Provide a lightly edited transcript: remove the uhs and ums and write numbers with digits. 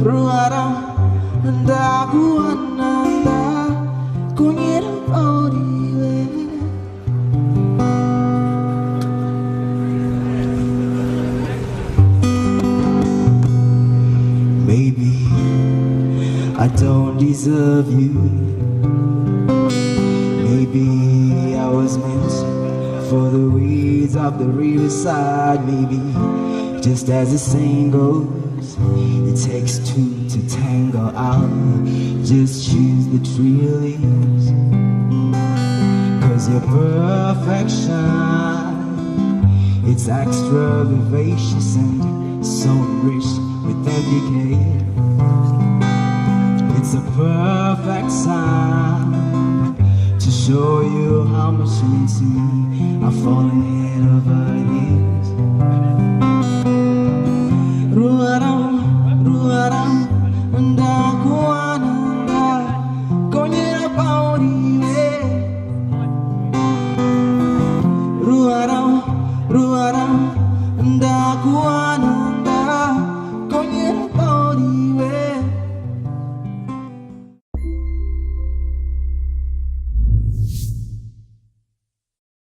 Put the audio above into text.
ruara ndaku ananda kunyir oriwe. Maybe I don't deserve you. Maybe I was meant for the weeds of the riverside. Maybe, just as the saying goes, it takes two to tango. I'll just choose the tree leaves, 'cause your perfection, it's extra vivacious and so rich with every care. It's a perfect sign to show you how much you mean to me. I've fallen in